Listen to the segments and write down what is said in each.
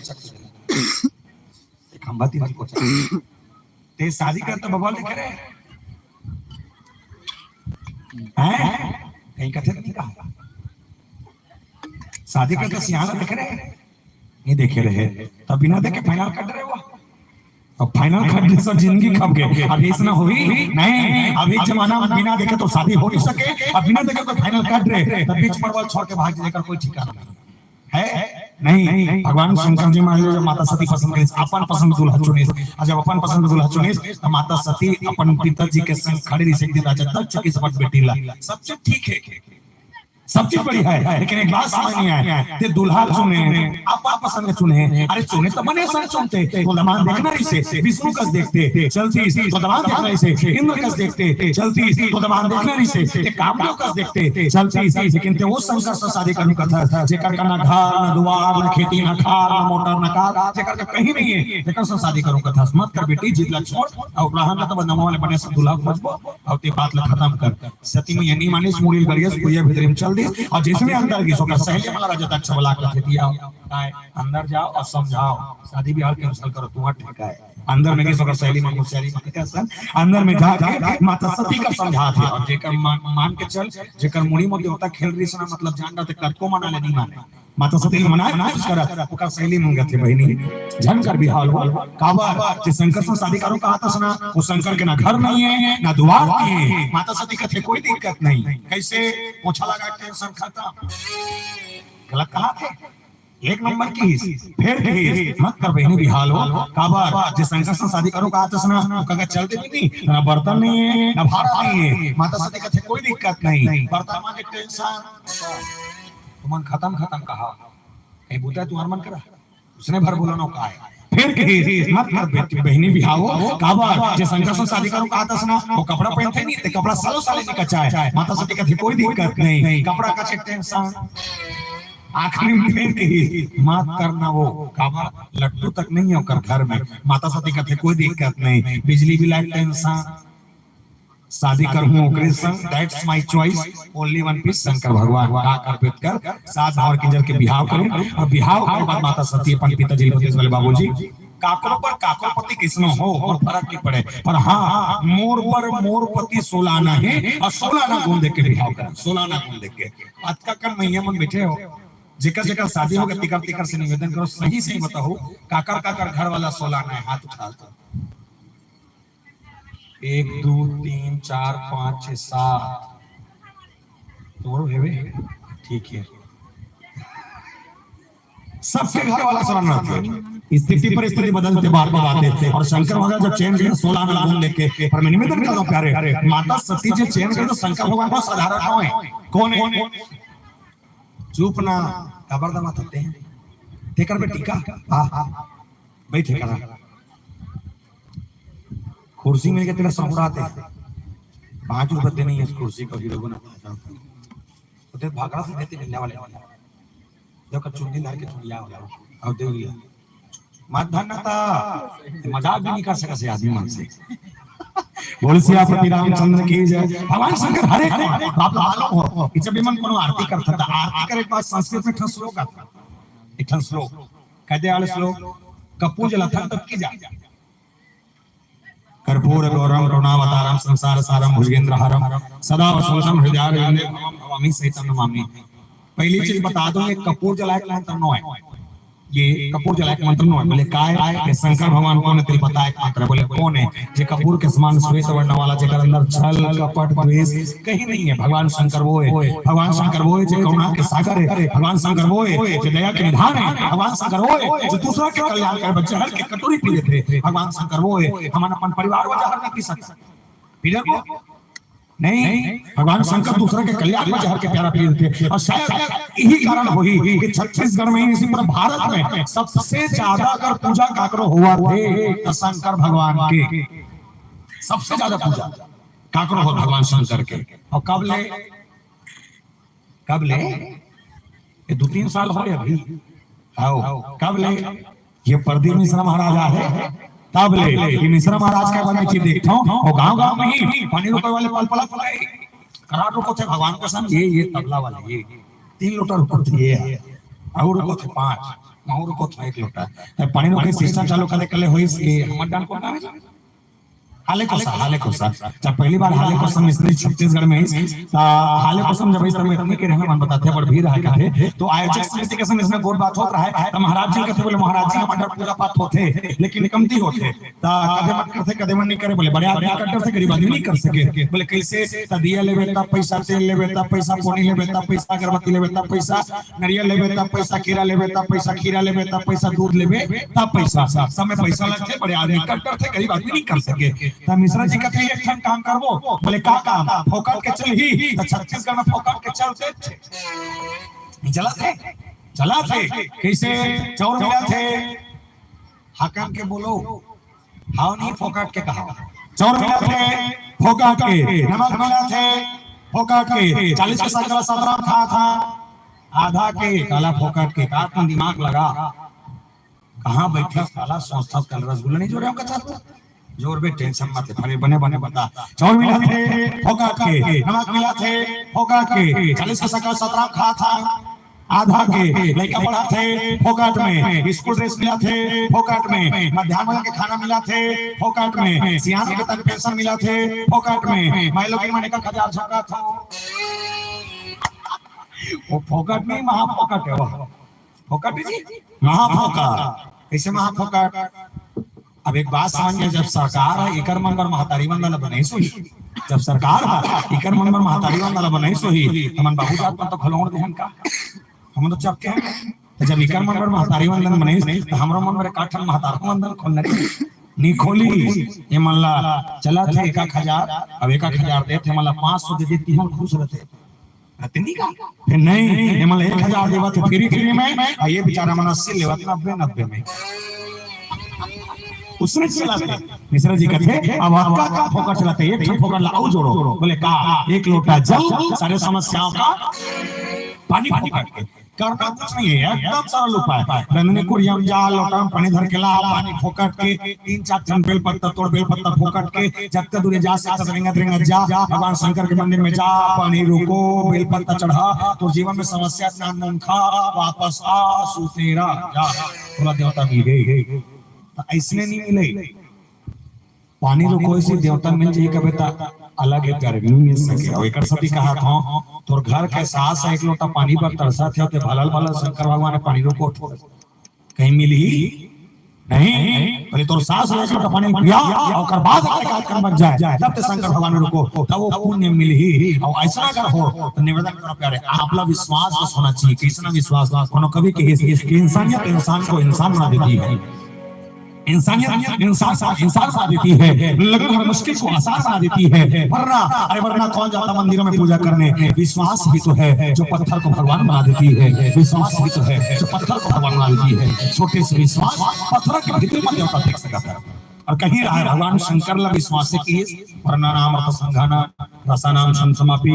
कोचक खंबा तीन कोचक ते शादी करता बाबा लिखे रहे हैं कहीं कथे नहीं कहा शादी करता सियाना लिख रहे नहीं देखे रहे तब बिना देखे फाइनल कट रहे हुआ अब फाइनल खटने से जिंदगी खप गए। अभी इतना हुई नहीं, अभी जमाना में बिना देखे तो शादी हो नहीं सके, अब बिना देखे तो फाइनल कट रहे तब बीच पड़वल छोड़ के भाग जाकर कोई ठिकाना है नहीं। भगवान शंकर जी मान लीजिए माता सती पसंद करे अपन पसंद दूल्हा चुने और जब अपन पसंद दूल्हा चुने तो माता सती अपन पिताजी के संग खड़ी रही सकती राजा तब चुकी समझ बेटी ला सब चीज ठीक है सब चीज बढ़िया है लेकिन एक बात समझ नहीं आया ते दूल्हा चुने अपन पसंद के चुने अरे चुने तो बने सर चुनते तो दमान देखना ही से विष्णु कस देखते चलती तो दमान देखना ही से इंद्र कस देखते चलती तो दमान देखना ही से ते कामदेव कस देखते चलती लेकिन ते वो शंकर से शादी करने का था जेकर का ना घर ना द्वार ना खेती ना खार ना मोटर ना कार जेकर का कहीं नहीं है जेकर से शादी करूं का था मत कर बेटी जिद ला छोड़ और रहन तो बदनाम वाले बने से दूल्हा बचबो और ते बात ला खत्म कर सती में यानी माने मुड़ी गरियस पुरिया भीतर में चल और जिसमें अंदर की सोकर सहेली वाला राजा तक छबला कर दिया अंदर जाओ और समझाओ शादी ब्याह कैंसिल करो तुम्हारा ठीक है अंदर में की सोकर सहेली मन मुसैली कैसे अंदर में जाके माता सती का समझा थे और जेकर मान के चल जेकर मुड़ी में देवता खेल रही सना मतलब जान रहा थे कटको मना ले नहीं माने माता सती ने मनाया करा ओकर सहेली मंगे थे बहनी झन कर भी हाल हुआ काबा जे शंकर से शादी करो कहा था सुना वो शंकर के ना घर नहीं है ना द्वार नहीं है माता सती का थे कोई दिक्कत नहीं कैसे पोछा लगा टेंशन खाता गलत कहा थे एक नंबर की फिर भी मत कर बहनी भी हाल हो काबा जे शंकर से शादी करो कहा था सुना वो कहा चलते भी नहीं ना बर्तन नहीं है ना भाड़ा नहीं है माता सती का थे कोई दिक्कत नहीं बर्तन मांगे टेंशन तुमन खत्म कहा कहीं बूता तुम्हार मन करा उसने भर बोला ना कहा है फिर कही मत कर बेटी बहनी बिहाओ काबा जे शंकर से शादी करो कहा था सुना वो कपड़ा पहनते नहीं ते कपड़ा सालों साल नहीं कच्चा है माता सती का कोई दिक्कत नहीं कपड़ा का टेंशन आखिरी में फिर कही मत करना वो काबा लट्टू तक नहीं है ओकर घर में माता सती का कोई दिक्कत नहीं बिजली बिल टेंशन शादी करूं ओकरे संग that's my choice only one piece Shankar भगवान का अर्पित कर साथ और किंजल के बिहाव करें और बिहाव के बाद माता सती अपन पिताजी वाले बाबूजी काकरों पर काकरपति किसनो हो और फर्क नहीं पड़े पर हाँ मोर पर मोरपति सोलाना है और सोलाना गुण देख के बिहाव कर सोलाना गुण देख के आज का कल महीने मन बैठे हो जेकर जेकर शादी होगा तिकर तिकर से निवेदन करो सही सही बताओ काकर घर वाला सोलाना है हाथ उठा दो 1 2 3 4 5 6 7 तोड़ो है ठीक है सबके घर वाला सोलाना था स्थिति पर स्थिति बदलते बार बार आते थे और शंकर भगवान जब चैन गए 16 में गुण लेके पर मैं निवेदन कर दो प्यारे माता सती जो चैन गए तो शंकर भगवान को साधारण है कौन है चुप ना खबरदार मत होते हैं तेकर पे टीका हां बैठे करा कुर्सी में तेरा संकुड़ाते 5 रुपए देने इस कुर्सी को हीरो बनाता तो ते भागड़ा से देते मिलने वाले जो का चुंडी लार के चुड़िया वाला और दे लिया मत धन्यता मजाक भी नहीं कर सका से आदमी मन से बोल सियापति रामचंद्र की जय भगवान शंकर हरे आप मालूम हो कि जब मन कोनो आरती करता था आरती करे बाद संस्कृत में श्लोक आता एक श्लोक कहते वाले श्लोक कपूर जलथन तक की जा कर्पूर गौरम करुणावतारम संसार सारम भुजगेंद्रहारम सदा वसंतम हृदयारविंदे भवामि सहितं नमामि। पहली चीज बता दूं ये कपूर जलाए का मंत्र नो है ये कपूर जलाए का मंत्र नो है बोले काय है शंकर भगवान कौन है तेरे पता है मंत्र बोले कौन है जे कपूर के समान श्वेत वर्ण वाला जेकर अंदर छल कपट द्वेष कहीं नहीं है भगवान शंकर वो है भगवान शंकर वो है जो करुणा के सागर है भगवान शंकर वो है जो दया के निधान है भगवान शंकर वो है जो दूसरा के कल्याण करे बच्चे हर के कटोरी पी लेते भगवान शंकर वो है हम अपन परिवार में जहर नहीं पी सकते पी ले नहीं भगवान शंकर दूसरा के कल्याण में जहर के प्यारा पी लेते थे और शायद यही कारण हुई कि छत्तीसगढ़ में इसी पूरे भारत में सबसे ज्यादा अगर पूजा काकरो हुआ थे तो शंकर भगवान के सबसे ज्यादा पूजा काकरो हो भगवान शंकर के और कब ले ये 2-3 साल हो अभी आओ कब ले ये प्रदीप मिश्रा महाराजा है तब ले मिश्रा महाराज के बारे में चीज देखता हूँ और गांव में ही पानी रुपए वाले पलपला पलाए करार रुको थे भगवान के सामने ये तबला वाले ये 3 लोटा रुको थे ये और रुको थे 5 माहौर को था एक लोटा पानी नो के सिस्टम चालू करे होई हमर डान को नाम हाले कोसा जब पहली बार हाले कोसा मिस्त्री छत्तीसगढ़ में हाले कोसा जब इस समय इतने के रहना मन बताते हैं बड़ भीड़ है कहते तो आयोजक समिति के संग इसमें गोर बात हो रहा है तो महाराज जी कहते बोले महाराज जी का मंडल पूजा पाठ होते लेकिन कमती होते कदे मत करते कदे मन नहीं करे बोले बड़े आदमी कट्टर से गरीब आदमी नहीं कर सके बोले कैसे दिया लेबे ता पैसा तेल लेबे ता पैसा पानी लेबे ता पैसा अगरबत्ती लेबे ता पैसा नारियल लेबे ता पैसा खीरा लेबे ता पैसा खीरा लेबे ता पैसा दूध लेबे ता पैसा समय पैसा लगते बड़े आदमी कट्टर से गरीब आदमी नहीं कर सके मिश्रा जी कहते एक ठन काम करबो बोले का काम फोकट के चल ही तो छत्तीसगढ़ में फोकट के चलते चला थे कैसे चौर मिला थे हकम के बोलो हां नहीं फोकट के कहा चौर मिला थे फोकट के नमक मिला थे फोकट के 40 के साथ 17 खा था आधा के काला फोकट के का दिमाग लगा कहां बैठा काला संस्था का रसगुल्ला नहीं जोड़े का साथ जोर में टेंशन मत ले बने बता चौर मिला थे फोकट के नमक मिला थे फोकट के 40 के साथ 17 खा था आधा के लड़का पढ़ा थे फोकट में स्कूल ड्रेस मिला थे फोकट में मध्याह्न के खाना मिला थे फोकट में सियासी वेतन पेंशन मिला थे फोकट में मैं लोग माने का 1000 झोंका था वो फोकट नहीं महा फोकट है वो फोकट जी महा फोकट कैसे महा फोकट अब एक बात समझिए जब सरकार है इकर मंगर महतारी वाला बने सोही जब सरकार है इकर मंगर महतारी वाला बने सोही हमन बाबू जात पर तो खलोड़ देहन का हम तो चपके हैं तो जब इकर मंगर महतारी वाला बने तो हमरो मन में काठन महतार को अंदर खोलने नी खोली ये मल्ला चला थे 1000 अब 1000 देते मल्ला 500 दे देती हम खुश रहते रतनी का फिर नहीं ये मल्ला 1000 देवा तो फ्री में और ये बेचारा मन 80 लेवा 90 में उसने चला थे मिश्रा जी कहते अब आपका का फोकट चलाते एक ठन फोकट लाओ जोड़ो बोले का एक लोटा जल सारे समस्याओं का पानी फोकट के करना कुछ नहीं है एकदम सरल उपाय रंगने कुड़िया में जा लोटा में पानी भर के ला पानी फोकट के 3-4 टन बेल पत्ता तोड़ बेल पत्ता फोकट के जब तक दूर जा सकता रिंगा जा भगवान शंकर के मंदिर में जा पानी रोको बेल पत्ता चढ़ा तो जीवन में समस्या नाम खा वापस आ सुतेरा जा पूरा देवता भी गए ऐसने नहीं मिले पानी रो कोई सी देवता मिल जाए कभी ता अलग है प्यारे नहीं मिल सके और एकर सभी कहा था तोर घर के सास एक लोटा पानी पर तरसा थे ते भलल भलल शंकर भगवान ने पानी रोको कहीं मिली नहीं बोले तोर सास एक लोटा पानी पिया और कर बाद का बन जाए जब ते शंकर भगवान रोको तब वो पुण्य मिली और ऐसा अगर हो तो निवेदन करो प्यारे आपला विश्वास होना चाहिए किसना विश्वास कोनो कभी के इंसानियत इंसान को इंसान बना देती है इंसानियत इंसान बना देती है लगन हर मुश्किल को आसान बना देती है वरना कौन जाता मंदिरों में पूजा करने विश्वास ही तो है जो पत्थर को भगवान बना देती है विश्वास ही तो है जो पत्थर को भगवान बना देती है छोटे से विश्वास पत्थर के भीतर में देवता देख सकता है और कहीं रहा है भगवान शंकर ला विश्वास से किए वरना नाम अर्थ संघाना रसा नाम समापी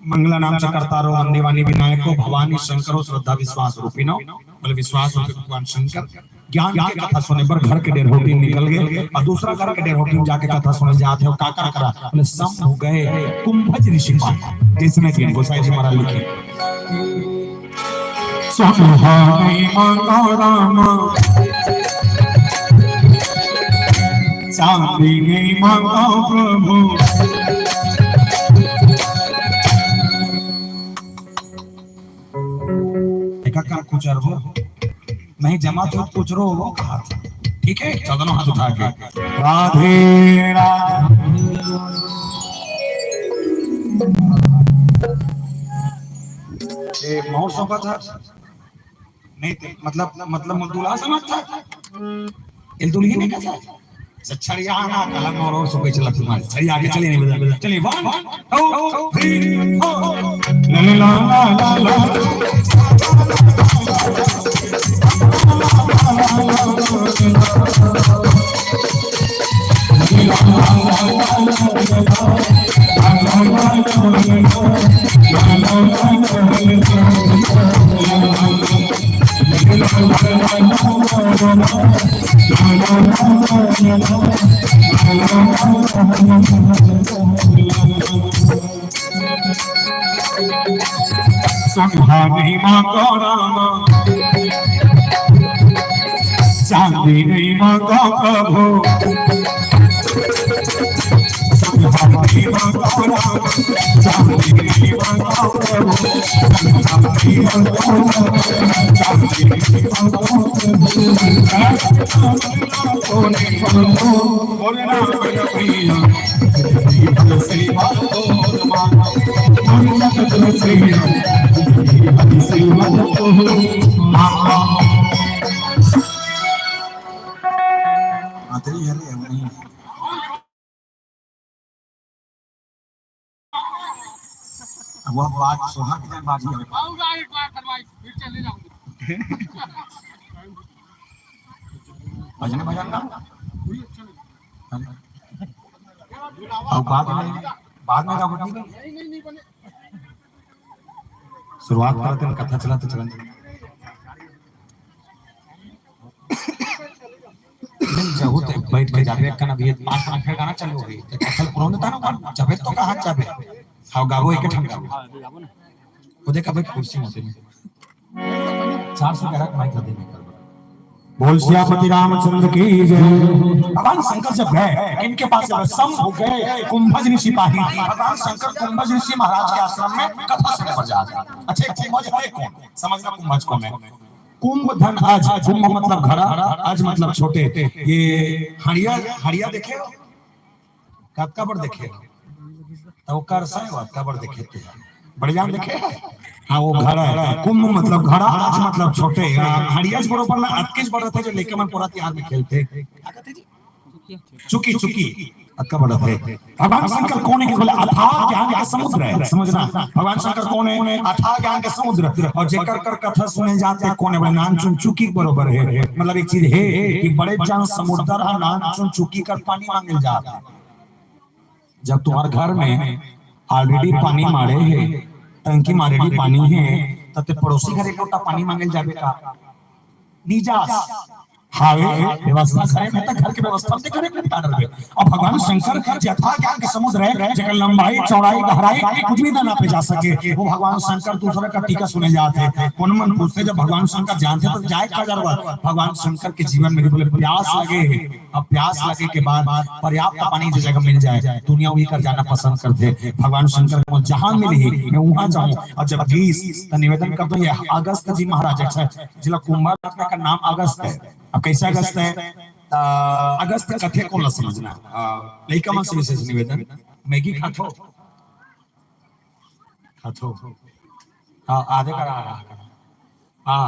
मंगला नाम से करता रो वंदेवानी विनायको भवानी शंकरो श्रद्धा विश्वास रूपिनो बोले विश्वास रूपी भगवान शंकर ज्ञान की कथा सुने पर घर के डेरहोटी निकल गए और दूसरा घर के डेरहोटी में जाके कथा सुने जाते हो काका करा बोले सम हो गए कुंभज ऋषि जिसमें कि गोसाई जी महाराज लिखे सोहाई मंगोराम चांदी ने मंगो प्रभु एकाकार कुचर हो नहीं जमा तो कुछ रो वो कहा था ठीक है चौदह हाथ उठा के राधे राधे मोर सोफा था नहीं मतलब दूल्हा समझ था इल दुल्ही ने कैसा छड़िया ना कलम और सोफे चला तुम्हारे छड़िया आगे चले नहीं बदल चलिए 1 2 3 ला ला ला सुहा नहीं मां को रामा चांदी नहीं मांगा प्रभु, चांदी नहीं मांगा प्रभु, चांदी नहीं मांगा प्रभु, बोले ना भैया सेवा तो सेवा तो आतरी है नहीं वो बात सुहाग की बात है आऊंगा एक बार करवाई फिर चले जाऊंगा भजन भजन ना और बाद में का नहीं बने शुरुआत करते हैं कथा चलाते चलाते जब तो बैठ के जावे का ना भी 5 मिनट फिर गाना चालू हो गई तो कथा पुराना था ना जब तो कहां जावे हां गावो एक ठम गावो वो देखा भाई कुर्सी होते में 400 ग्राहक माइक दे बोल सियापति रामचंद्र की जय। भगवान शंकर जब गए इनके पास सम हो गए कुंभज ऋषि पाही भगवान शंकर कुंभज ऋषि महाराज के आश्रम में कथा सुनने पर जा रहे। अच्छा कुंभज है कौन समझना कुंभज कौन है? कुंभ धन अज, कुंभ मतलब घड़ा, अज मतलब छोटे। ये हड़िया हड़िया देखे हो कब पर देखे तो कर से कब पर देखे बढ़िया देखे हाँ वो घड़ा है। कुंभ मतलब घड़ा, अज मतलब छोटे। हड़िया बरोबर ना अटकेज बड़ा थे जो लेके मन पूरा त्यार में खेलते क्या कहते जी चुकी चुकी अक्का बड़ा थे। भगवान शंकर कौन है कि बोले अथाह ज्ञान का समुद्र है समझना। भगवान शंकर कौन है? अथाह ज्ञान का समुद्र। और जेकर कर कथा सुने जाते कौन है? बोले नान चुन चुकी बरोबर है। मतलब एक चीज है कि बड़े जन समुद्र है नान चुन चुकी कर पानी मांगे जाता है। जब तुम्हारे घर में ऑलरेडी पानी मारे है टंकी में ऑलरेडी पानी है तब ते पड़ोसी घर एक लोटा पानी मांगे जाबे का निजास हावे व्यवस्था करे में त घर के व्यवस्था से करे में तार रहे। और भगवान शंकर यथा ज्ञान के समुद्र है जगह लंबाई चौड़ाई गहराई कुछ भी ना नापे जा सके। वो भगवान शंकर दूसरे का टीका सुने जाते कौन मन पूछते जब भगवान शंकर जानते तो जाए का जरूरत। भगवान शंकर के जीवन में बोले प्यास लगे अब प्यास लगे के बाद पर्याप्त पानी जो जगह मिल जाए दुनिया वही कर जाना पसंद करते। भगवान शंकर को जहां मिली मैं वहां जाऊं। और जब 20 निवेदन करते हैं अगस्त जी महाराज जिला कुंभ का नाम अगस्त है। अब कैसा अगस्त है? अगस्त कथे कौन ला समझना लड़का मन से विशेष निवेदन मैगी खाथो खाथो हाँ आधे का हाँ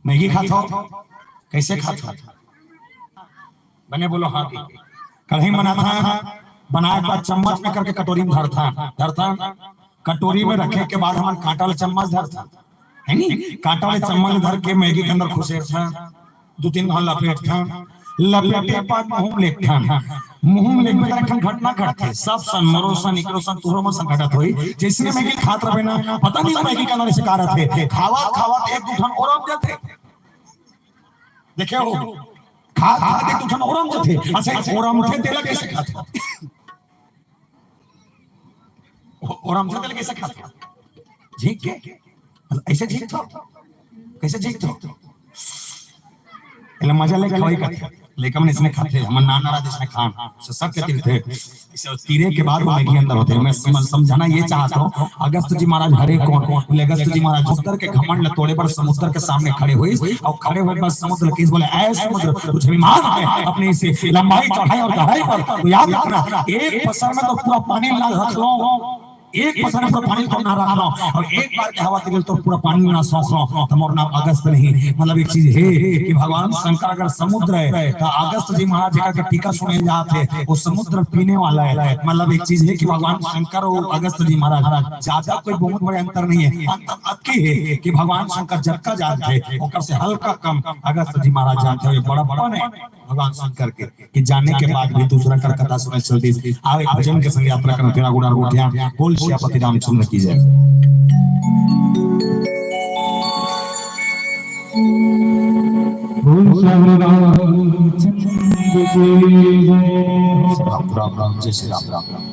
मैगी खाथो कैसे खाथो बने बोलो हाँ कढ़ाई बना था बनाए बाद चम्मच में करके कटोरी में धरता कटोरी में रखे के बाद हमारे कांटा वाला चम्मच धरता है नी कांटा वाले चम्मच धर के मैगी के अंदर खुशेर था 2-3 घंटा लपेट था लपेटे बाद मुंह लेख था मुंह में लेख में रखन घटना घटते सब सन मरो सन निकलो सन तुरो में संकटत होई जैसे मैगी खात रहे ना पता नहीं मैगी का अंदर शिकारत है खावा खावा 1-2 घंटा और अब जाते देखे हो खा खा 1-2 घंटा और अब जाते अच्छा और हम थे तेल कैसे खाते और हम तेल कैसे खाते ठीक है ऐसे ठीक था कैसे ठीक था એટલે મજા લે ખવાઈ का लेकिन इसने खाते हम नाना राज इसने खान सब कहते थे तीरे के बाद वो मैगी अंदर होते मैं समझाना ये चाहता हूँ। अगस्त जी महाराज हरे कौन अगस्त जी महाराज समुद्र के घमंड तोड़े पर समुद्र के सामने खड़े हुए और खड़े हुए पर समुद्र किस बोले ऐ समुद्र तुझे विमान है अपने इसे लंबाई चौड़ाई और गहराई पर तो याद रखना एक पसर में तो पूरा पानी ना रख लो एक पसर में पानी तो ना रखना और एक बार के हवा तिगल तो पूरा पानी ना सोख लो तुम्हारा नाम अगस्त नहीं। मतलब एक चीज है कि भगवान शंकर अगर समुद्र है तो अगस्त जी महाराज का टीका सुने जाते वो समुद्र पीने वाला है। मतलब एक चीज है कि भगवान शंकर और अगस्त जी महाराज ज्यादा कोई बहुत बड़े अंतर नहीं है। अंतर अतकी है कि भगवान शंकर जबका जानते ओकर से हल्का कम अगस्त जी महाराज जानते हो बड़ा बड़ा है भगवान शंकर के कि जानने के बाद भी दूसरा कर कथा सुने चलती आवे भजन के संग यात्रा करना तेरा गुड़ा गोठिया बोल सियापति रामचंद्र की जय। बोल श्री रामचंद्र की जय। राम राम जय श्री राम राम राम।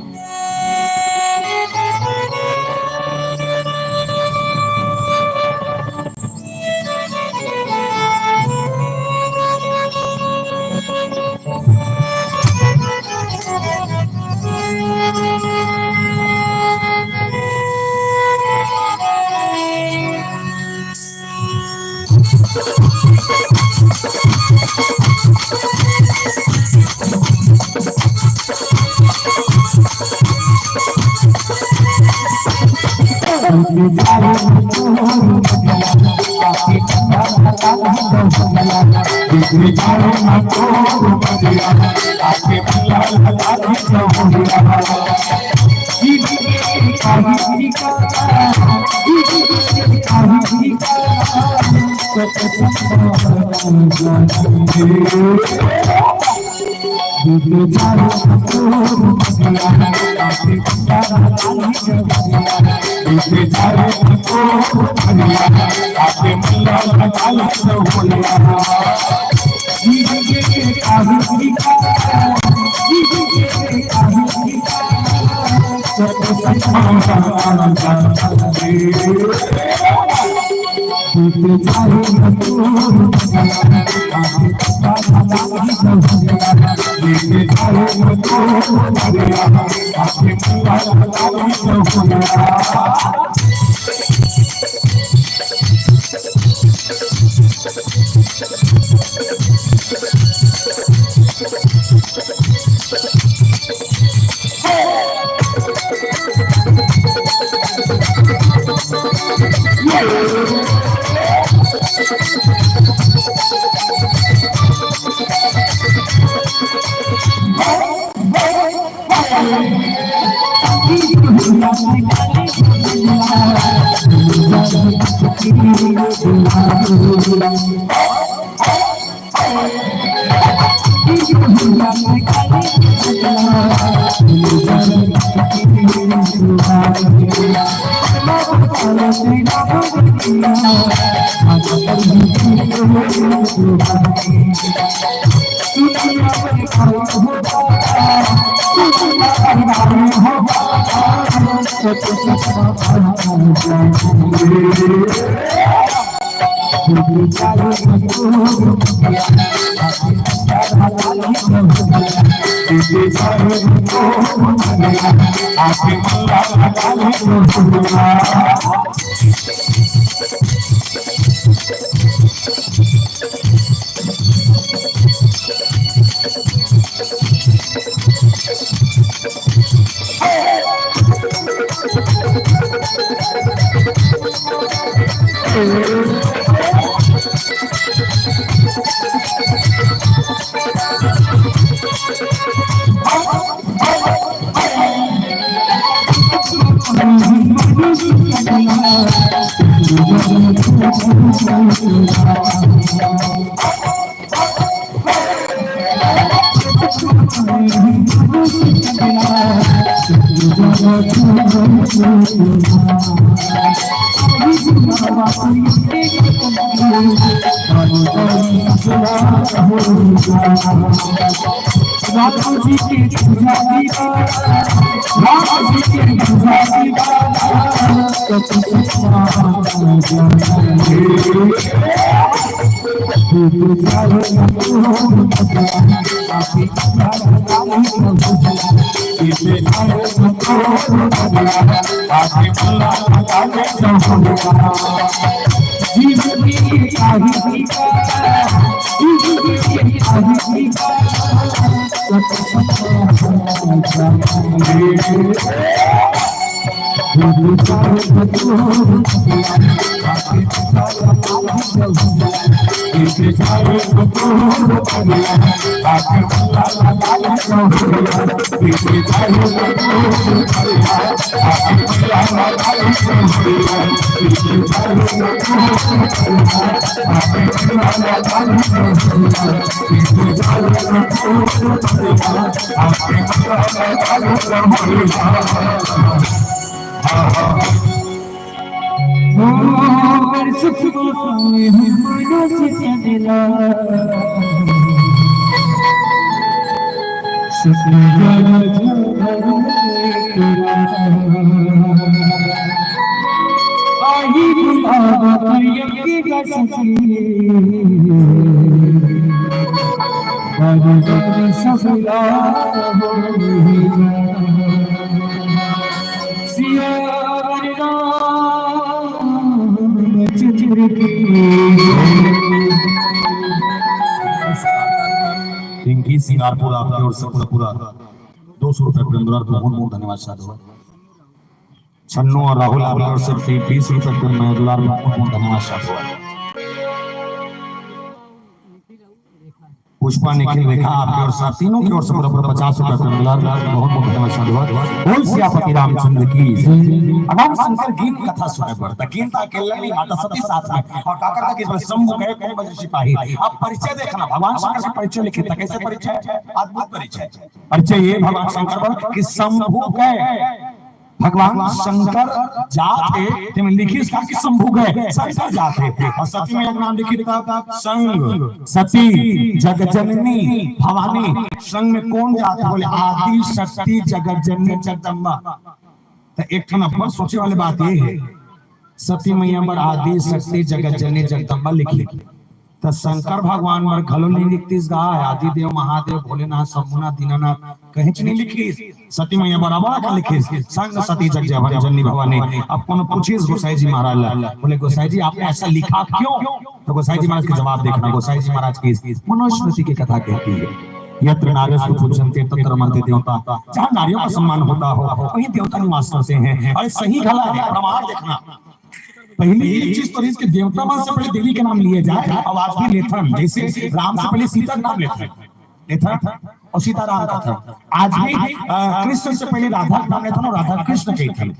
सिंगारपुर आपकी ओर से पूरा पूरा 200 रुपए पेंदुलर बहुत बहुत धन्यवाद साधु। छन्नू और राहुल आपकी ओर से 20 रुपए पेंदुलर बहुत बहुत धन्यवाद साधु। पुष्पा निखिल रेखा आपकी ओर से तीनों की ओर से पूरा पूरा 50 रुपए पेंदुलर बहुत बहुत धन्यवाद साधु। बोल सियापति रामचंद्र की। अनाम शंकर गीत कथा सुने पड़ता गीत अकेले नहीं माता सती साथ में और काकर का किसमें शंभु गए कौन बजे सिपाही। अब परिचय देखना भगवान शंकर से परिचय लिखे था कैसे परिचय अद्भुत परिचय ये भगवान शंकर कि शंभु गए भगवान शंकर जाते ते में लिखी इसका कि शंभु गए शंकर जाते और सती में एक नाम लिखी था संग सती जगजननी भवानी। संग में कौन जाते बोले आदि शक्ति जगजननी जगदम्बा। तो एक ठन अपन सोचे वाले बात ये है सती मैया पर आदि शक्ति जगजननी जगदम्बा लिखी तो शंकर भगवान पर घलो नहीं लिखती गाय आदि देव महादेव भोलेनाथ शंभुनाथ दीनानाथ कहीं नहीं लिखी सती मैया बराबर का लिखी संग सती जगजननी भवानी। अब कौन पूछिस गोसाई जी महाराज बोले गोसाई जी आपने ऐसा लिखा क्यों तो गोसाई जी महाराज के जवाब देखना। गोसाई जी महाराज की मनुस्मृति की कथा कहती है यत्र नार्यस्तु पूज्यन्ते तत्र रमन्ते देवता। जहाँ नारियों का सम्मान होता हो वहीं देवता निवास करते हैं। और सही गला है प्रमाण देखना पहले एक चीज तो इसके देवता मान से पहले देवी के नाम लिए जाए। अब आज भी लेथन जैसे राम से पहले सीता का नाम लेथन और सीताराम का था। आज भी कृष्ण से पहले राधा का नाम लेथन और राधा कृष्ण के थन।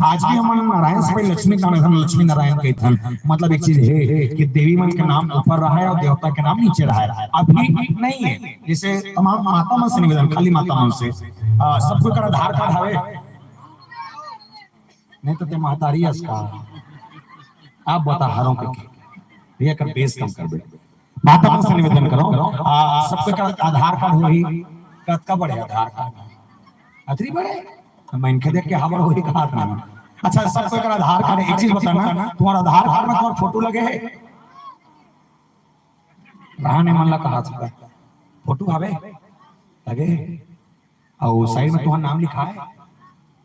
आज भी हम नारायण से पहले लक्ष्मी का नाम लक्ष्मी नारायण के थन। मतलब एक चीज है कि देवी मन के नाम ऊपर रहा है और देवता के नाम नीचे रहा है। अभी नहीं है जैसे तमाम माता मन से निवेदन खाली माता मन से सबको का आधार कार्ड हवे नहीं तो ते महतारी इसका आप बता हारों के ये कर पेश कम कर दे माता मन से निवेदन करो सबके का आधार कार्ड होई कतका बड़े आधार कार्ड अतरी बड़े मैं इनके देख के हावर होई का हाथ ना। अच्छा सबके का आधार कार्ड एक चीज बताना तुम्हारा आधार कार्ड में तुम्हारा फोटो लगे है रहने मन ला कहा था फोटो हवे लगे और साइड में तुम्हारा नाम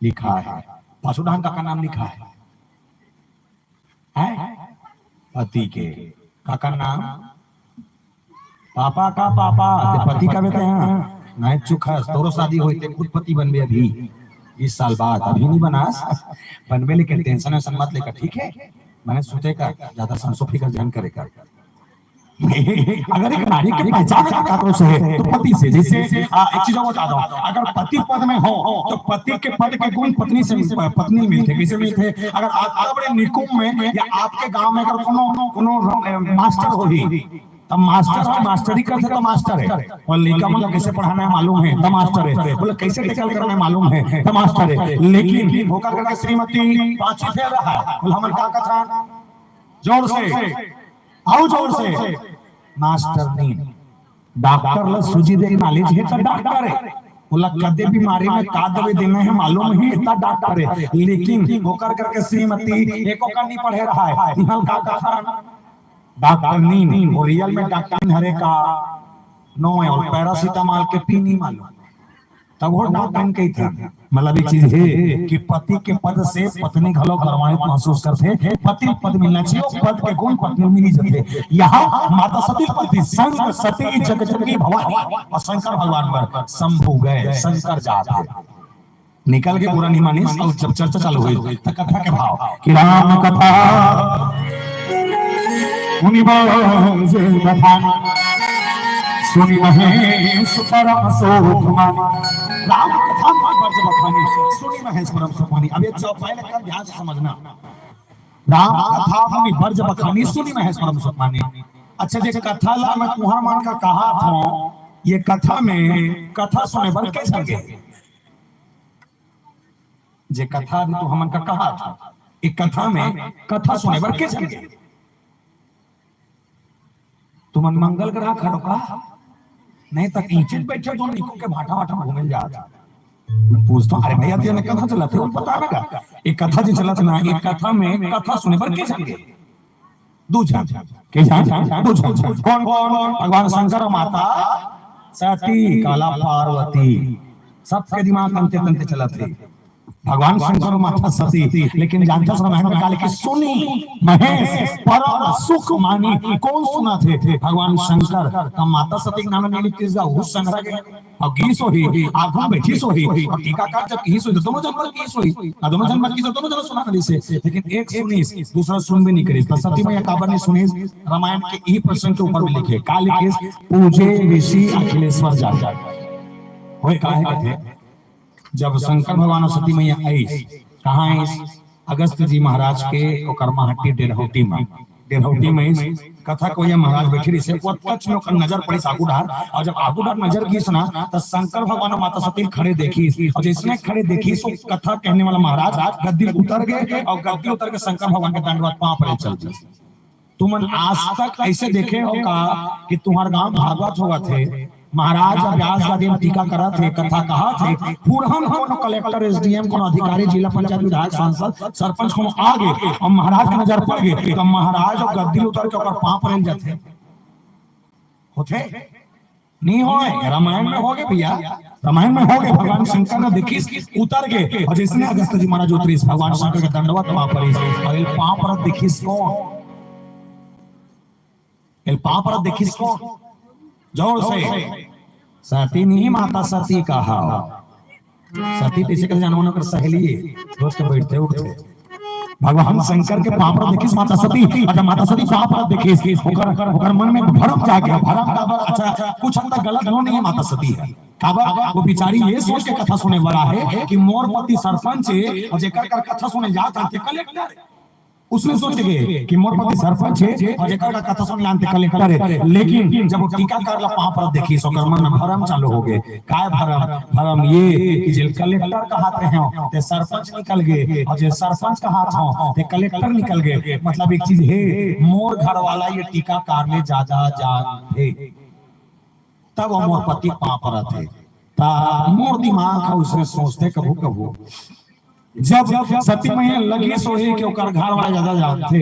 लिखा है पासुदान का नाम लिखा है पति के काका नाम पापा का पापा पति का बेटे हैं नहीं चुक है तोरो शादी हुई थे खुद पति बनबे अभी 20 साल बाद अभी नहीं बना बनबे लेकिन टेंशन है मत लेकर ठीक है मैंने सोचे का ज्यादा संसो फिकर ध्यान करेगा। अगर एक नारी की पहचान काकरों से है तो पति से जैसे एक चीज और बता दो अगर पति पद में हो तो पति के पद के गुण पत्नी से पत्नी मिलते कैसे मिलते अगर आप बड़े निकुंभ में या आपके गांव में अगर कोनो मास्टर हो ही तब मास्टर है मास्टरी करते तो मास्टर है और लड़का मतलब कैसे पढ़ाना है मालूम है तो मास्टर है बोले कैसे टेकल करना है मालूम है तो मास्टर है लेकिन होकर करके श्रीमती पांचवी फेल रहा है बोले हमर का कथा जोर से आओ जोर से मास्टर नहीं डॉक्टर ला सूजी दे नॉलेज है तो डॉक्टर है बोला कदे बीमारी में का दवाई देना है मालूम है इतना डॉक्टर है लेकिन होकर करके श्रीमती एको का नहीं पढ़े रहा है यहाँ का कथा डॉक्टर नहीं और रियल में डॉक्टर हरे का नो है और पैरासीटामोल के पी नहीं मालूम तब वो डॉक्टर कही था। मतलब एक चीज है कि पति के पद से पत्नी घलो गर्वान्वित महसूस करते पति पद मिलना चाहिए पद के गुण पत्नी मिली जाते। यहाँ माता सती पति संग सती जगजननी भवानी और शंकर भगवान पर शंभु गए शंकर जाते निकल के पूरा नहीं मानी और जब चर्चा चालू हुई तो कथा के भाव कि राम कथा मुनि सुनी महेश परम शोभा राम कथा वर्ज बखानी सुनी महेश परम शोभा। अब ये चौपाई का ध्यान से समझना राम कथा मुनि वर्ज बखानी सुनी महेश परम शोभा। अच्छा जे कथा ला मैं तुहार मान का कहा था ये कथा में कथा सुने पर कैसे लगे जे कथा भी तो हमन का कहा था एक कथा में कथा सुने पर कैसे लगे तुमन मंगल ग्रह खड़ो का नहीं तक नीचे बैठे तो निको के भाटा भाटा घूमे जा पूछता अरे भैया तेरे कथा चलाते हो पता लगा एक कथा जो चला था ना एक कथा में कथा सुने पर कैसे लगे दूजा के जान दूजा कौन कौन भगवान शंकर माता सती काला पार्वती सबके दिमाग तंते तंते चला थे भगवान शंकर माता सती, लेकिन जानता रामायण में काल की सुनी महेश परम सुख मानी कौन सुना थे? भगवान शंकर का माता सती नाम में लिख किसका हुस संग्रह के और की सोही आंखों बैठी सोही और टीकाकार जब की सोही दोनों जन्म की सोही दोनों जन्म की दोनों जन्म सुना करी से, लेकिन एक सुनी दूसरा सुन भी नहीं करी। तो सती मैया काबर ने सुनी? रामायण के यही प्रश्न के ऊपर भी लिखे काल लिखे पूजे ऋषि अखिलेश्वर जाता होए काहे कहते जब शंकर भगवान और सती मैया आई कहाँ आई? अगस्त जी महाराज के ओकरमा हट्टी डेरहौटी में कथा को ये महाराज बैठी रही से कच्छ में ओकर नजर पड़ी आगू डार, और जब आगू डार नजर की सुना तो शंकर भगवान और माता सती खड़े देखी, और जिसने खड़े देखी सो कथा कहने वाला महाराज गद्दी उतर गए और गद्दी उतर के शंकर भगवान के दंडवत पांव पर चल दी। तुमन आज तक ऐसे देखे हो का कि तुम्हारे गांव भागवत हुआ थे महाराज व्यास गादी में टीका करा थे कथा कहा थे पुरहन कोनो कलेक्टर एसडीएम कोनो अधिकारी जिला पंचायत विधायक सांसद सरपंच कोनो आ गए और महाराज की नजर पड़ गई तो महाराज और गद्दी उतर के ऊपर पांव पर जाते होते नहीं होए। रामायण में हो गए भैया, रामायण में हो गए। भगवान शंकर ने देखी उतर गए और जिसने अगस्त जी महाराज उतरी भगवान शंकर के दंडवत पांव पर और इल पांव पर देखी कौन? इल पांव पर देखी कौन? जोर से सती नहीं माता सती कहा। सती किसी के जानवर कर सहेली रोज के बैठते उठते भगवान शंकर के पांव पर देखी माता सती, अच्छा माता सती पांव पर देखी ओकर मन में भरम जाग गया। भरम का अच्छा कुछ अंदर गलत हो नहीं है, माता सती है काबर वो बेचारी ये सोच के कथा सुने वाला है कि मोर पति सरपंच है और जेकर कर कथा सुने जात थे कलेक्टर, उसने सोच गए कि मोर पति सरपंच है और जेकर कथा सुन लानते कलेक्टर है। लेकिन जब वो टीका करला पांव पर देखी सो कर मन में भरम चालू हो गए। काय भरम ये कि जे कलेक्टर का हाथ रहे हो ते सरपंच निकल गए और जे सरपंच का हाथ हो ते कलेक्टर निकल गए। मतलब एक चीज है मोर घर वाला ये टीका कारने ज्यादा जानते तब वो मोर पति पांव पर थे ता मोर दिमाग है उसने सोचते कबू कबू जब सती मैया लगी सोहे के ओकर घर वाला ज्यादा जानते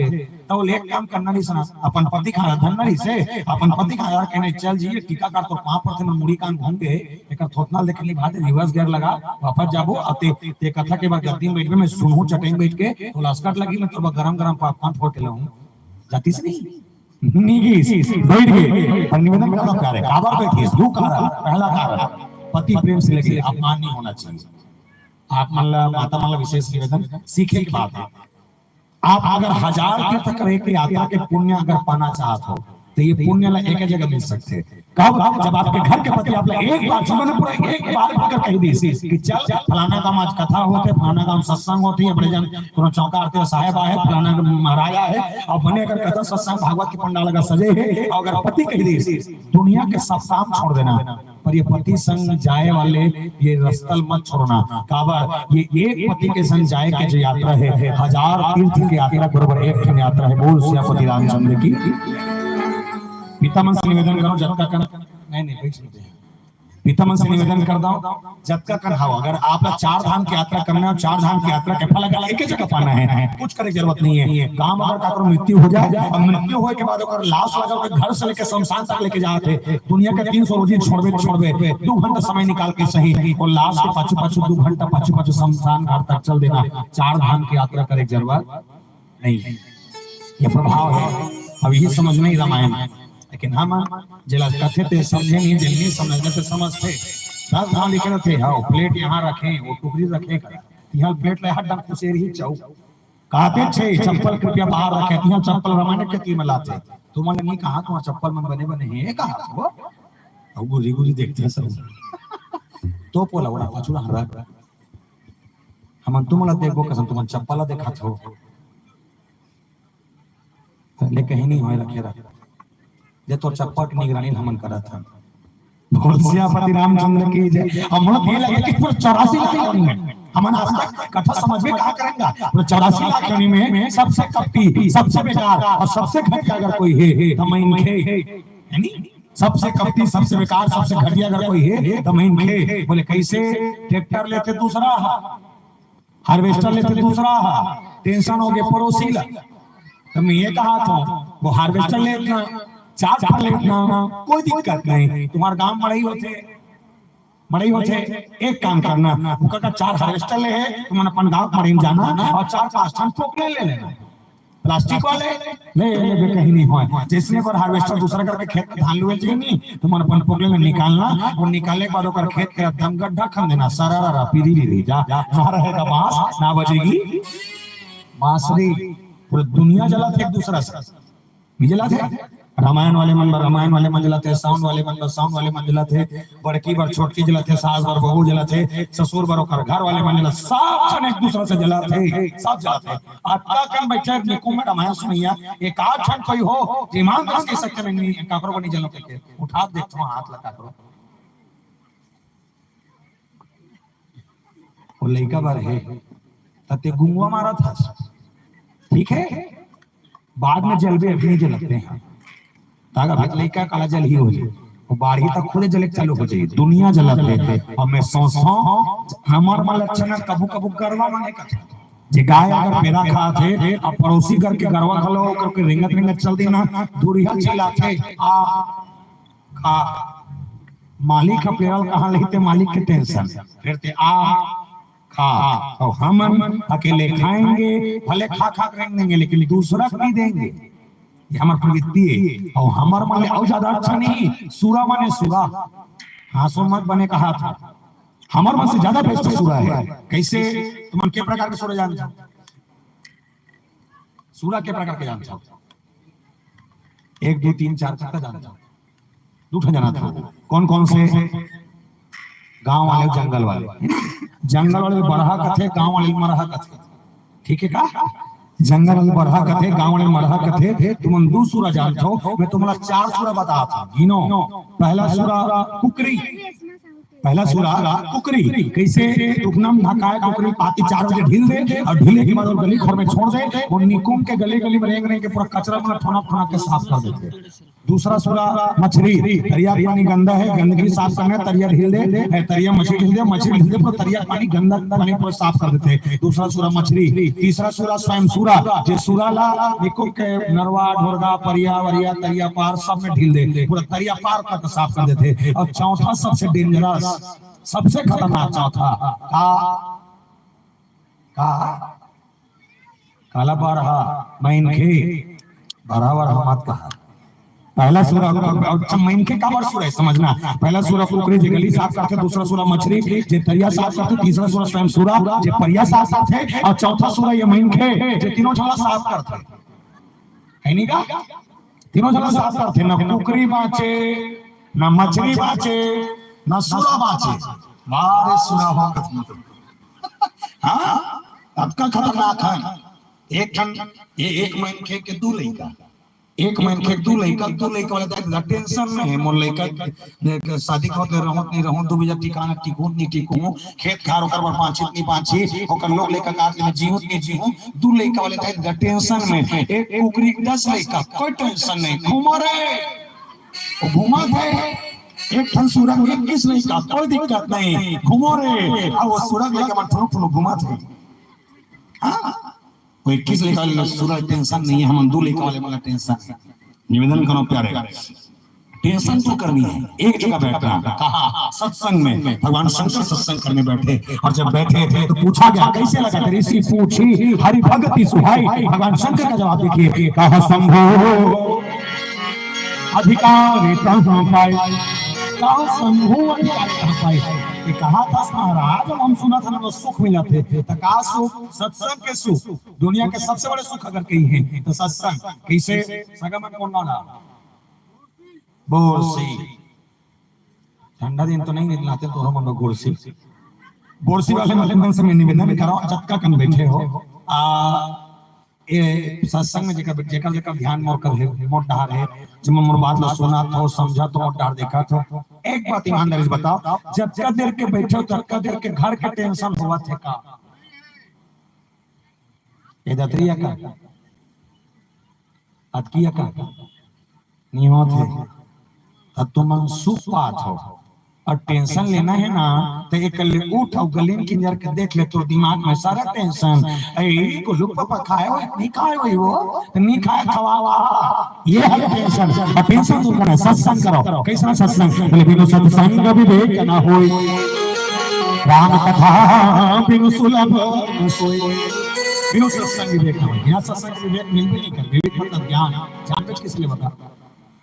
तो एक काम करना नहीं सुना अपन पति खा धरना नहीं से अपन पति खा यार कहने चल जी टीका कर तो पांव पर थे मैं मुड़ी कान घूम गए एकर थोथना लेके ली भाते रिवर्स गियर लगा वापस जाबो आते ते कथा के बाद गद्दी में बैठ के मैं सुनहु चटेंग बैठ के तो लस्कट लगी मैं तो गरम गरम पॉपकॉर्न फोड़ के लाऊं जाती से नहीं बैठ गए पर निवेदन करना प्यारे काबर बैठी दो कारण पहला कारण पति प्रेम से लगे अपमान नहीं होना चाहिए। आप माता माला विशेष निवेदन सीखे की बात है। आप अगर 1000 तीर्थ करे की यात्रा के पुण्य अगर पाना चाहते हो तो ये पुण्य ला एक जगह मिल सकते हैं। कब? जब आपके घर के पति आप एक बार जीवन में पूरा एक बार अगर कह दी कि चल फलाना काम आज कथा होते फलाना काम सत्संग होती है बड़े जन कोनो चौका आरती साहेब आए फलाना महाराज है और बने अगर कथा सत्संग भागवत के पंडाल लगा सजे है और अगर पति कह दी दुनिया के सब काम छोड़ देना पर ये पति संग जाए वाले ये रस्तल मत छोड़ना। काबर ये एक पति के संग जाए के जो यात्रा है 1000 तीर्थ की यात्रा बराबर एक यात्रा है। बोल सियापति रामचंद्र की। पितामह से निवेदन करो जब तक नहीं पितामह से निवेदन कर दो जब तक कर हाओ अगर आप 4 धाम की यात्रा करना है 4 धाम की यात्रा के फल अगर एक जगह पाना है कुछ करे जरूरत नहीं है। काम अगर का मृत्यु हो जाए और मृत्यु होने के बाद अगर लाश लगा के घर से लेके शमशान तक लेके जाते दुनिया के 300 रोजी छोड़बे 2 घंटा समय निकाल के सही और लाश के पाछू 2 घंटा पाछू शमशान घर तक चल देना। 4 धाम की यात्रा करे जरूरत नहीं है। ये प्रभाव है। अब यही समझ नहीं रामायण लेकिन हम जिला कथे थे समझे नहीं जल्दी समझने से समझते सब वहां लिखे थे हाँ प्लेट यहाँ रखें वो टुकड़ी रखे यहाँ प्लेट ले हट डम कुसेर ही चाउ कहते छे चप्पल कृपया बाहर रखे यहाँ चप्पल रामायण के ती में लाते तुमने नहीं कहा तुम्हारा चप्पल में बने है कहा वो अब गुरी गुरी देखते हैं सब तो पोला वाला पछुड़ा हरा हम तुमला देखबो कसम तुम चप्पल देखा थो ले कहीं नहीं होए रखे रख जे तो चप्पल की निगरानी हमन करा था। बोल सियापति रामचंद्र की जय। हम ये लगे कि पूरा 84 लाख योनि में हमन आज तक कथा समझ में कहां करेंगे पूरा 84 लाख योनि में सबसे कपटी सबसे बेकार और सबसे घटिया अगर कोई है तो मैं इनके यानी सबसे कपटी सबसे बेकार सबसे घटिया अगर कोई है तो मैं इनके बोले कैसे ट्रैक्टर लेते दूसरा हार्वेस्टर लेते दूसरा टेंशन हो गए पड़ोसी ला तो मैं ये कहा था वो हार्वेस्टर लेना 4 फल लेना कोई दिक्कत नहीं तुम्हारे गांव में रही होते मड़ई होते एक काम करना ओकर का 4 हार्वेस्टर ले है तुम अपन गांव मड़ई में जाना और 4-5 टन पोकले ले लेना प्लास्टिक वाले ले कहीं नहीं हो जिसने पर हार्वेस्टर दूसरा करके खेत में धान लुए चाहिए नहीं तुम अपन पोकले में निकालना और निकालने के बाद ओकर खेत के दम गड्ढा खन देना सरारा पीरी जा ना रहेगा बांस ना बजेगी बांसुरी पूरी दुनिया जलाते एक दूसरा से जलाते रामायण वाले मन जलाते साउंड वाले मन जलाते बड़की बार छोटकी जलाते सास बार बहू जलाते ससुर बार ओकर घर वाले मन जलाते सब जन एक दूसरा से जलाते सब जलाते आता कन बैठे निको में रामायण सुनिया एक आध क्षण कोई हो ईमान दस के सकते नहीं काकरो बनी जलो के उठा देखो हाथ लगा करो वो लइका बार है तते गुंगवा मारा था ठीक है बाद में जलवे अपनी जलते हैं तागा भाग लइका काला जल ही हो जाए वो बाढ़ी तक खुद जले चालू हो जाए दुनिया जलते और मैं सोचो हमार मन लक्षण कबू कबू गरवा माने का जे गाय अगर मेरा खाते और पड़ोसी घर के गरवा खलो करके रिंगत चल देना दूरिया चिल्लाते आ खा मालिक का पेड़ल कहां लेते मालिक के टेंशन फिर ते आ खा और हम अकेले खाएंगे भले खा करेंगे लेकिन दूसरा भी देंगे ये हमार प्रवृत्ति है और हमार माने और ज्यादा अच्छा नहीं सूरा माने सूरा हासो मत बने कहा था हमार मन से ज्यादा बेस्ट सूरा है कैसे तुम के प्रकार के सूरा जानते हो सूरा के प्रकार के जानते हो 1 2 3 4 तक जानते हो दूठा जाना था कौन कौन से गांव वाले जंगल वाले बढ़ा कथे गांव वाले मरहा कथे ठीक है का जंगल वाले बढ़ा कथे गांव वाले मरहा कथे तुम 2 सूरा जानते हो मैं तुम्हारा 4 सूरा बताया था गिनो पहला सूरा कुकरी कैसे टुकनम ढकाए कुकरी पाती 4 बजे ढील दे और ढीले के बाद और गली खोर में छोड़ दे और निकुम के गली में रेंग के पूरा कचरा में ठोना के साफ कर देते दूसरा सूरा मछली तरिया पानी गंदा है गंदगी साफ करना तरिया ढील दे तरिया मछली ढील दे पूरा तरिया पानी गंदा पानी पूरा साफ कर देते दूसरा सूरा मछली तीसरा सूरा स्वयं सूरा जे सूरा ला निकुम के नरवा ढोरगा परिया वरिया तरिया पार सब में ढील दे पूरा तरिया पार कर साफ कर देते और चौथा सबसे डेंजरस सबसे खतरनाक चौथा काला बारहा मैनखे बराबर मत कहा पहला सूरा और मैनखे का बार सूरा है समझना पहला सूरा कुकरी जे गली साफ करते दूसरा सूरा मछली जे तरिया साफ करते तीसरा सूरा स्वयं सूरा जे परिया साफ करते और चौथा सूरा ये मैनखे जे तीनों जगह साफ करते है नहीं का तीनों जगह साफ करते ना कुकरी बाचे ना मछली बाचे ना सूरा बाचे मारे सूरा हो हां अब का खतरनाक है एक मैनखे के 2 लइका एक मैनखे 2 लइका वाला टेंशन में है मोर लइका शादी करते रहत नहीं रहत 2 बजे ठिकाना टिकू खेत खार ओकर पर पांची ओकर लोग लइका काट में जीहत नहीं जीहू 2 लइका वाले दा टेंशन में एक कुकरी 10 लइका कोई टेंशन नहीं घुमा रे घुमा थे एक ठन सूरज 21 लइका कोई दिक्कत नहीं घुमो रे और वो सूरज लइका मन ठुनु घुमा थे हां कोई 21 लइका वाले सूरज टेंशन नहीं है हम 2 लइका वाले वाला टेंशन है निवेदन करो प्यारे टेंशन तो करनी है एक जगह बैठना कहा सत्संग में भगवान शंकर सत्संग करने बैठे और जब बैठे थे तो पूछा गया कैसे लगा ऋषि पूछी हरि भक्ति सुहाई भगवान शंकर का जवाब देखिए कहा संभो अधिकार कहां पाए कहा संभो अधिकार कहां पाए कहा था महाराज हम सुना था ना सुख मिला थे तो कहा सुख सत्संग के सुख दुनिया के सबसे बड़े सुख अगर कहीं है तो सत्संग कैसे सगमन कौन ना बोरसी ठंडा दिन तो नहीं निकलाते तो हम लोग बोरसी वाले मतलब से मैं निवेदन कर रहा हूं जब का बैठे हो ये सत्संग में जेकर ध्यान मोर कर है मोर डहार है जब मोर बात ला सुना तो समझा तो मोर डहार देखा तो एक बात ईमानदारी से बताओ जब का देर के बैठे हो तब का देर के घर के टेंशन हुआ थे का ये दतरिया का अतकिया का नहीं हो थे तब तुम सुख पात हो और टेंशन लेना है ना तो एक उठ और गलीम किंजर के देख ले, तो दिमाग में सारा टेंशन ए को लुक पापा खाए हो नहीं खाए हो वो नहीं खाए खवावा, ये है टेंशन। और टेंशन दूर करना, सत्संग करो। कैसा सत्संग? बोले बिनु सत्संग विवेक ना होय, राम कथा बिनु सुलभ न सोय। बिनु सत्संग विवेक ना होय, बिना सत्संग विवेक मिल भी नहीं कर। विवेक मतलब ज्ञान। जान बूझ किस लिए बता?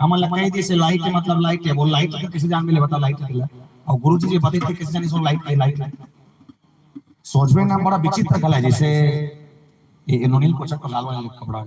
हम लगे दी से लाइट के मतलब लाइट है, वो लाइट के किसी जान मिले बता लाइट है। और गुरुजी जी बताते किसी जानी सो लाइट है, लाइट है। सोच में ना बड़ा विचित्र कला है, जैसे ये नोनील कोचर को लाल वाले कपड़ा